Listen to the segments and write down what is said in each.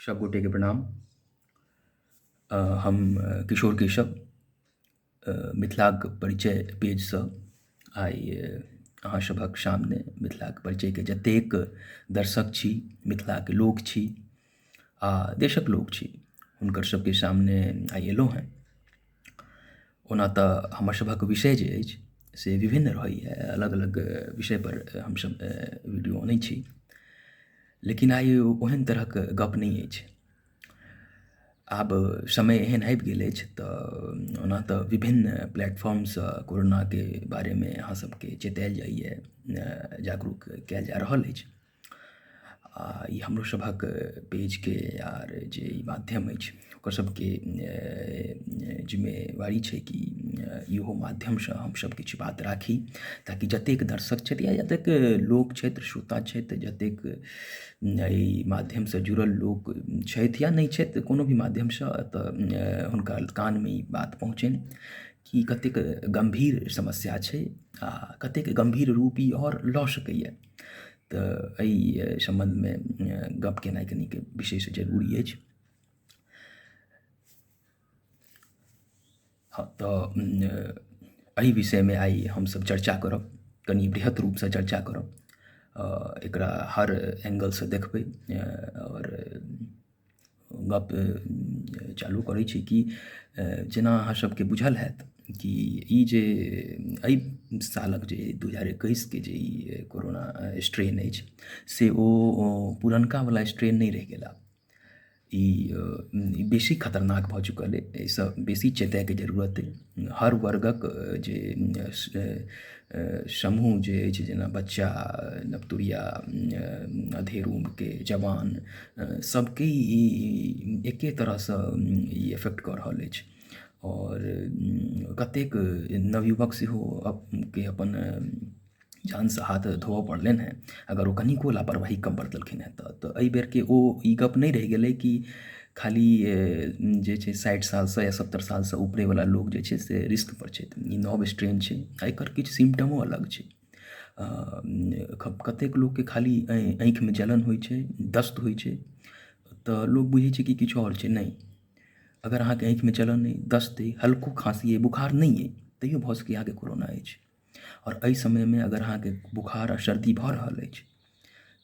सब गोटे के प्रणाम। हम किशोर केशव मिथिलाक परिचय पेजसँ आइ अहाँ सभक सामने मिथिलाक परिचयके जतेक दर्शक छी, मिथिलाके लोक छी आ देशक लोक छी, हुनकर सबके सामने आइ एलहुँ हेँ। ओना तऽ हमर सभक विषय जे अछि से विभिन्न रहैए, अलग अलग विषयपर हमसभ वीडियो अनैत छी, लेकिन आइ ओहन तरहक गप नहि अछि। आब समय एहन आबि गेल अछि तऽ ओना तऽ विभिन्न प्लेटफॉर्मसँ कोरोनाके बारेमे अहाँ सबके चेतायल जाइए, जागरूक कयल जा रहल अछि। आ ई हमरो सभक पेजके आर जे ई माध्यम अछि ओकर सबके जिम्मेवारी छै कि इहो माध्यमसँ हमसब किछु बात राखी, ताकि जतेक दर्शक छथि या जतेक लोक छथि, श्रोता छथि, जतेक एहि माध्यमसँ जुड़ल लोक छथि या नहि छथि, कोनो भी माध्यमसँ तऽ हुनका कानमे ई बात पहुँचनि कि कतेक गम्भीर समस्या छै आ कतेक गम्भीर रूप ई आओर लऽ सकैए। तऽ एहि सम्बन्धमे गप केनाइ कनिक विशेष जरूरी अछि। हाँ तऽ एहि विषयमे आइ हमसब चर्चा करब, कनि बृहत रूपसँ चर्चा करब, एकरा हर एंगलसँ देखबै आओर गप चालू करै छी कि जेना अहाँ सबके बुझल हैत कि ई जे एहि सालक जे 2021के जे ई कोरोना स्ट्रेन अछि से ओ पुरनकावला स्ट्रेन नहि रहि गेल। ई बेसी खतरनाक भऽ चुकल अइ, एहिसँ बेसी चेतैके जरूरत अइ। हर वर्गक जे समूह जे अछि, जेना बच्चा, नवतुरिया, अधेड़ उम्रके जवान, सबके ई एके तरहसँ ई इफेक्ट कऽ रहल अछि। आओर कतेक नवयुवक सेहो के अपन जानसँ हाथ धोबऽ पड़लनि हेँ अगर ओ कनिको लापरवाही कम बरतलखिन हेँ तऽ एहि बेरके ओ ई गप नहि रहि गेलै कि खाली जे छै 60 सालसँ या 70 सालसँ ऊपरेवला लोक जे छै से रिस्कपर छथि। ई नव स्ट्रेन छै आ एकर किछु सिम्टमो अलग छै। कतेक लोकके खाली आँखिमे जलन होइ छै, दस्त होइ छै, तऽ लोक बुझै छै कि किछु आओर छै। नहि, अगर अहाँके आँखिमे जलन अइ, दस्त अइ, हल्को खाँसी अइ, बुखार नहि अइ, तैयो भऽ सकैए अहाँके कोरोना अछि। आओर एहि समयमे अगर अहाँके बुखार आ सर्दी भऽ रहल अछि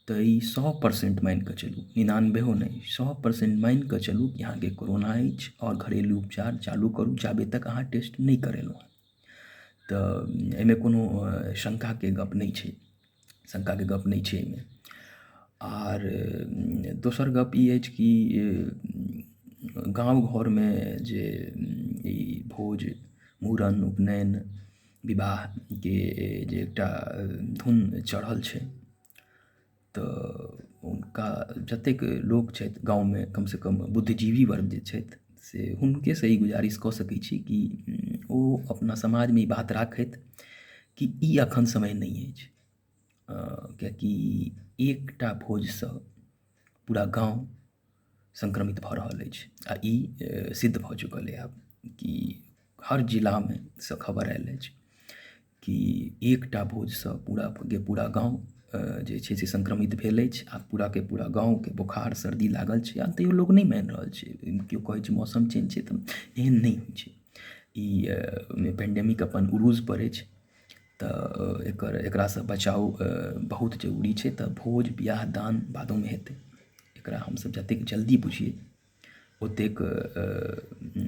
तऽ ई 100% मानि कऽ चलू, 99 नहि, 100% मानि कऽ चलू कि अहाँके कोरोना अछि आओर घरेलू उपचार चालू करू जाबे तक अहाँ टेस्ट नहि करेलहुँ। तऽ एहिमे कोनो शङ्काके गप नहि छै, शङ्काके गप नहि छै एहिमे। आर दोसर गप ई अछि कि गाँव घरमे जे ई भोज, मूड़न, उपनयन, विवाहके जे एकटा धुन चढ़ल छै, तऽ हुनका जतेक लोक छथि गाँवमे, कमसँ कम बुद्धिजीवी वर्ग जे छथि से हुनकेसँ ई गुजारिश कऽ सकै छी कि ओ अपना समाजमे ई बात राखथि कि ई एखन समय नहि अछि। किएकि एकटा भोजसँ पूरा गाँव संक्रमित भऽ रहल अछि आ ई सिद्ध भऽ चुकल अइ आब कि हर जिलामे सँ खबर आयल अछि कि एकटा भोजसँ पूराके पूरा गाँव जे छै से संक्रमित भेल अछि आ पूराके पूरा गाँवके बोखार सर्दी लागल छै। आ तैयो लोक नहि मानि रहल छै, केओ कहै छै मौसम चेंज छै, तऽ एहन नहि होइ छै। ई पेंडेमिक अपन उरूजपर अछि तऽ एकरासँ बचाव बहुत जरूरी छै। तऽ भोज बियाह दान बादोमे हेतै, एकरा हमसब जतेक जल्दी बुझिए ओतेक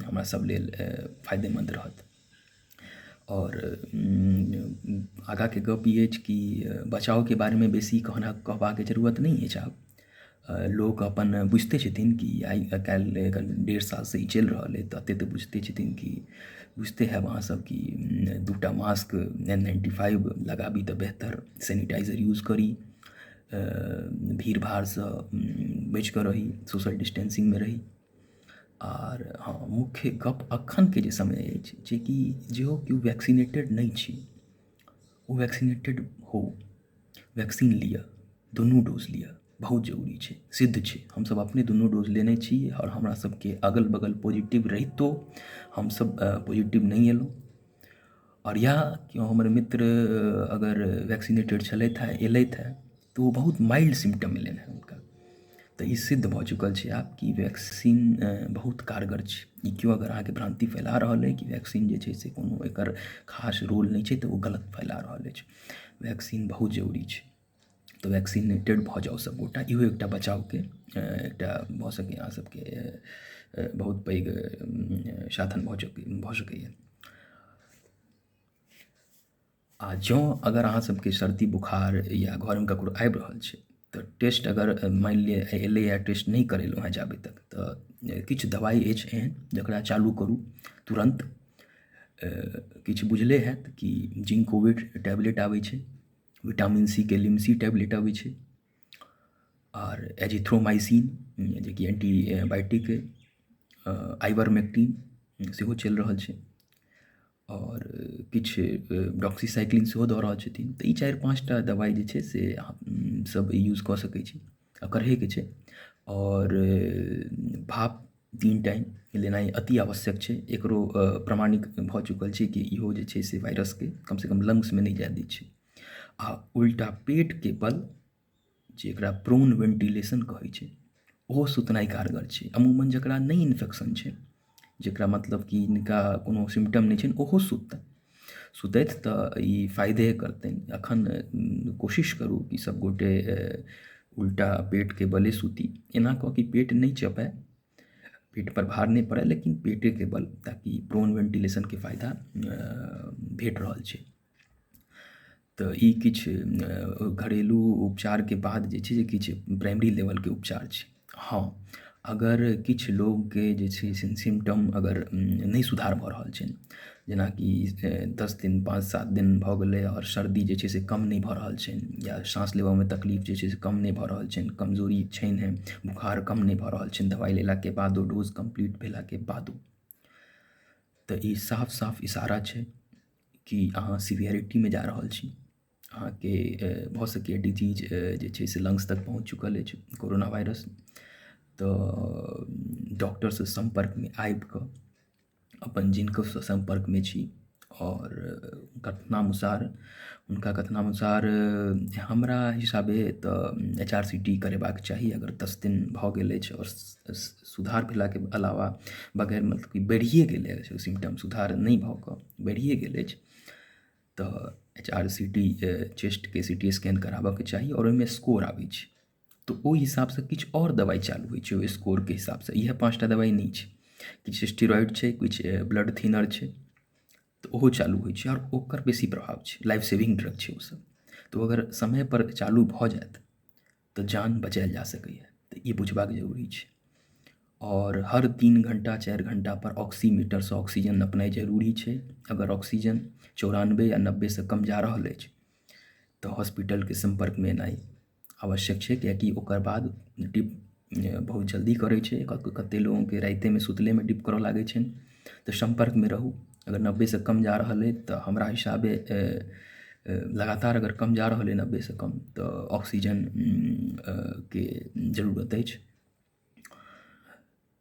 हमरा सब लेल फायदेमन्द रहत। और आगाँके गप ई अछि कि बचावके बारेमे बेसी कहबाके जरूरत नहि अछि। आब लोक अपन बुझिते छथिन कि आइ काल्हि 1.5 सालसँ ई चलि रहल अइ, तऽ एतेक तऽ बुझिते छथिन कि बुझिते हैब अहाँसब कि 2टा मास्क N95 लगाबी तऽ बेहतर, सैनिटाइजर यूज करी, भीड़ भाड़सँ बचि कऽ रही, सोशल डिस्टेंसिंगमे रही। आर हाँ, मुख्य गप एखनके जे समय अछि जेकि जेहो केओ वैक्सीनेटेड नहि छी ओ वैक्सीनेटेड हो, वैक्सीन लिअ, दुनू डोज लिअ, बहुत जरूरी छै, सिद्ध छै। हमसब अपने दुनू डोज लेने छी आओर हमरा सबके अगल बगल पॉजिटिव रहितो हमसब पॉजिटिव नहीं एलहुँ। और या केओ हमर मित्र अगर वैक्सीनेटेड छलथि हेँ, एलथि हेँ, तऽ ओ बहुत माइल्ड सिम्टम एलनि हेँ हुनका, तो ई सिद्ध भऽ चुकल छै आब कि वैक्सीन बहुत कारगर छै। ई केओ अगर अहाँके भ्रान्ति फैला रहल अइ कि वैक्सीन जे छै से कोनो एकर खास रोल नहि छै तऽ ओ गलत फैला रहल अछि। वैक्सीन बहुत जरूरी छै, तऽ वैक्सीनेटेड भऽ जाउ सभगोटा। इहो एकटा बचावके एकटा भऽ सकैए अहाँ सबके बहुत पैघ साधन भऽ सकैए। आ जँ अगर अहाँ सबके सर्दी बुखार या घरमे ककरो आबि रहल छै तऽ टेस्ट अगर मानि लिअ एलैए टेस्ट नहि करेलहुँ हेँ जाबे तक, तऽ किछु दवाइ अछि एहन जकरा चालू करू तुरन्त। किछु बुझले हैत कि जिंकोविट टैबलेट आबै छै, विटामिन सी के लिमसी टैबलेट अबै छै, और एजिथ्रोमाइसिन जे कि एंटीबायोटिक अइ, आइवरमेक्टिन सेहो चलि रहल छै, और किछु डॉक्सीसाइक्लिन सेहो दऽ रहल छथिन। तऽ ई 4-5टा दवाइ जे छै से सब यूज कऽ सकै छी आ करहेके छै। और भाप 3 टाइम लेनाइ अति आवश्यक छै। एकरो प्रमाणिक भऽ चुकल छै कि इहो जे छै से वायरसके कमसँ कम लंग्समे नहि जाय दै छै। आ उल्टा पेटके बल जेकरा प्रोन वेंटिलेशन कहै छै ओहो सुतनाइ कारगर छै। अमूमन जकरा नहि इन्फेक्शन छै, जकरा मतलब कि हिनका कोनो सिम्टम नहि छनि, ओहो सुतथि तऽ ई फायदे करतनि। एखन कोशिश करू कि सब गोटे उल्टा पेटके बले सूती, एना कऽ कि पेट नहि चपै, पेट पर भार नहि पड़ै, लेकिन पेटेके बल, ताकि प्रोन वेंटिलेशनके फायदा भेट रहल छै। तऽ ई किछु घरेलू उपचारके बाद जे छै से किछु प्राइमरी लेवलके उपचार छै। हाँ, अगर किछु लोगके जे छै से सिम्टम अगर नहि सुधार भऽ रहल छनि, जेनाकि 10 दिन 5-7 दिन भऽ गेलै और सर्दी जे छै से कम नहि भऽ रहल छनि, या साँस लेबऽमे तकलीफ जे छै से कम नहि भऽ रहल छनि, कमजोरी छनि है, बुखार कम नहि भऽ रहल छनि दवाइ लेलाके बादो, डोज कंप्लीट भेलाके बादो, तऽ ई साफ साफ इशारा छै कि अहाँ सीवियरिटीमे जा रहल छी। अहाँके भऽ सकैए डिजीज जे छै से लंग्स तक पहुँच चुकल अछि, कोरोना वायरस। तऽ डॉक्टरसँ सम्पर्कमे आबि कऽ अपन जिनकासँ सम्पर्कमे छी, और हुनका कथनानुसार हमरा हिसाबे तऽ HRCT करेबाक चाही अगर 10 दिन भऽ गेल अछि और सुधार भेलाके अलावा बगैर मतलब कि बढ़िए गेल अछि सिम्टम, सुधार नहि भऽ कऽ बढ़िए गेल अछि, तऽ HRCT चेस्टके CT स्कैन कराबऽके चाही। और ओहिमे स्कोर आबै छै, तऽ ओहि हिसाबसँ किछु और दवाइ चालू होइ छै ओहि स्कोरके हिसाबसँ। इएह 5टा दवाइ नहि छै, किछु स्टेरॉइड छै, किछु ब्लड थिनर छै, तऽ ओहो चालू होइ छै, और ओकर बेसी प्रभाव छै, लाइफ सेविंग ड्रग छै ओसब। तऽ अगर समयपर चालू भऽ जायत तऽ जान बचायल जा सकैए, तऽ ई बुझबाक जरूरी छै। और हर 3 घंटा 4 घंटा पर ऑक्सीमीटरसँ ऑक्सीजन नपनाइ जरूरी छै। अगर ऑक्सीजन 94 या 90 से कम जा रहल अछि तऽ हॉस्पिटलके सम्पर्कमे एनाइ आवश्यक छै, किएकि ओकर बाद डिप बहुत जल्दी करै छै। कतेक लोगोके राइतेमे सुतलेमे डिप करऽ लागै छनि, तऽ सम्पर्कमे रहू। अगर 90 से कम जा रहल अइ तऽ हमरा हिसाबे लगातार अगर कम जा रहल अइ 90 से कम, तऽ ऑक्सीजन के जरूरत अछि।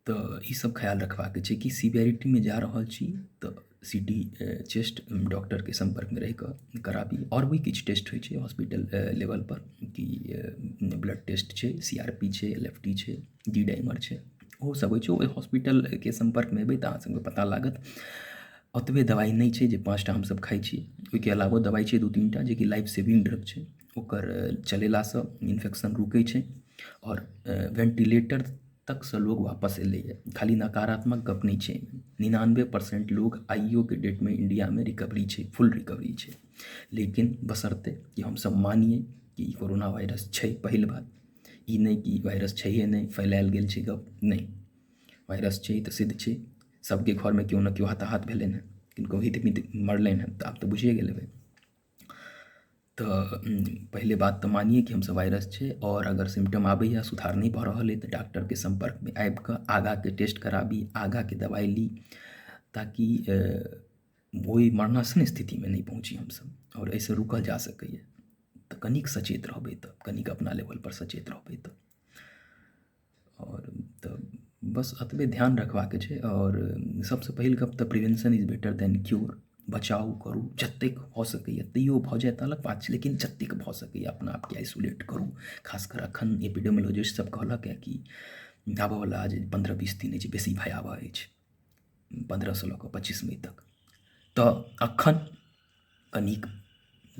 तऽ ई सब ख्याल रखबाक छै कि सीवियरिटीमे जा रहल छी तऽ CT चेस्ट डॉक्टरके सम्पर्कमे रहि कऽ कराबी। और भी किछु टेस्ट होइ छै हॉस्पिटल लेवलपर, कि ब्लड टेस्ट छै, CRP छै, LFT छै, D डाइमर छै, ओहो सब होइ छै। ओहि हॉस्पिटलके सम्पर्कमे एबै तऽ अहाँ सबके पता लागत। ओतबे दवाइ नहि छै जे 5टा हमसब खाइ छी, ओहिके अलावा दवाइ छै 2-3टा जे कि लाइफ सेविंग ड्रग छै, ओकर चलेलासँ इन्फेक्शन रुकै छै। और वेंटिलेटर तकसँ लोग वापस एलैए, खाली नकारात्मक गप नहि छै। 99% लोग आइयो के डेटमे इंडियामे रिकवरी छै, फुल रिकवरी छै। लेकिन बशर्ते कि हमसब मानिए कि ई कोरोना वायरस छै, पहिल बात। ई नहि कि वायरस छैहे नहि, फैलायल गेल छै गप, नहि, वायरस छै तऽ सिद्ध छै। सबके घरमे केओ ने केओ हताहत भेलनि हैं, किनको हित मरलनि हैं, तऽ आब तऽ बुझिए गेल हेबै। तऽ पहले बात तऽ मानिए कि हमसब वायरस छै, और अगर सिम्टम आबैए, सुधार नहि भऽ रहल अइ, तऽ डॉक्टरके सम्पर्कमे आबि कऽ आगाँके टेस्ट कराबी, आगाँके दवाइ ली, ताकि ओहि मरणासन स्थितिमे नहि पहुँची हमसब, और एहिसँ रुकल जा सकैए। तऽ कनिक सचेत रहबै, तऽ कनिक अपना लेवलपर सचेत रहबै तऽ। और तऽ बस एतबे ध्यान रखबाक छै। और सबसँ पहिल गप तऽ prevention is better than cure. बचाव करू जतेक भऽ सकैए, तैयो भऽ जाए तऽ अलग बात छै, लेकिन जतेक भऽ सकैए अपना आपके आइसोलेट करू। खासकर एखन एपिडेमियोलॉजिस्ट सब कहलक है कि आबयवला जे 15-20 दिन अछि बेसी भयावह अछि, 15 से लऽ कऽ 25 मई तक। तऽ एखन कनिक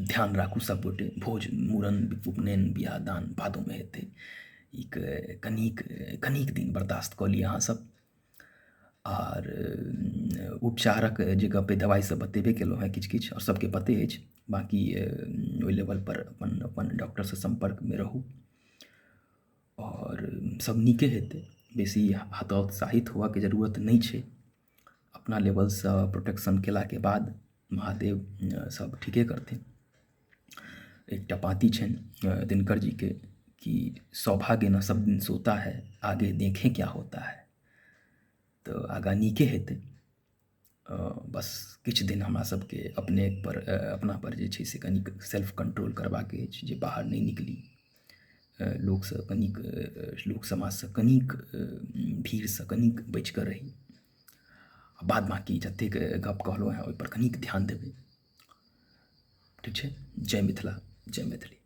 ध्यान राखू सब गोटे। भोज मूड़न उपनयन बियाह दान बादोमे हेतै, ई कनिक दिन बर्दाश्त कऽ ली अहाँ सब। आर उपचारक जे गप दवाइ सब बतेबे केलहुँ हैं किछु किछु, और सबके पते अछि। बाकी ओहि लेवल पर अपन अपन डॉक्टर से संपर्क में रहू और सब नीके हेतै। बेसी हतोत्साहित होबऽके जरूरत नहीं छै। अपना लेवलसँ प्रोटेक्शन केलाके बाद महादेव सब ठीके करथिन। एकटा पाँति छनि दिनकर जी के कि सौभाग्य न सब दिन सोता है, आगे देखें क्या होता है। तो आगाँ नीके हेतै। बस किछु दिन हमरा सबके अपना पर जे छै से कनिक सेल्फ कंट्रोल करबाके अछि, जे बाहर नहीं निकली, लोकसँ कनिक लोक समाजसँ कनिक भीड़सँ कनिक बचि कऽ रही। बाद बाकी जतेक गप कहलहुँ हैं ओहि पर कनिक ध्यान देबै। ठीक छै। जय मिथिला, जय मैथिली।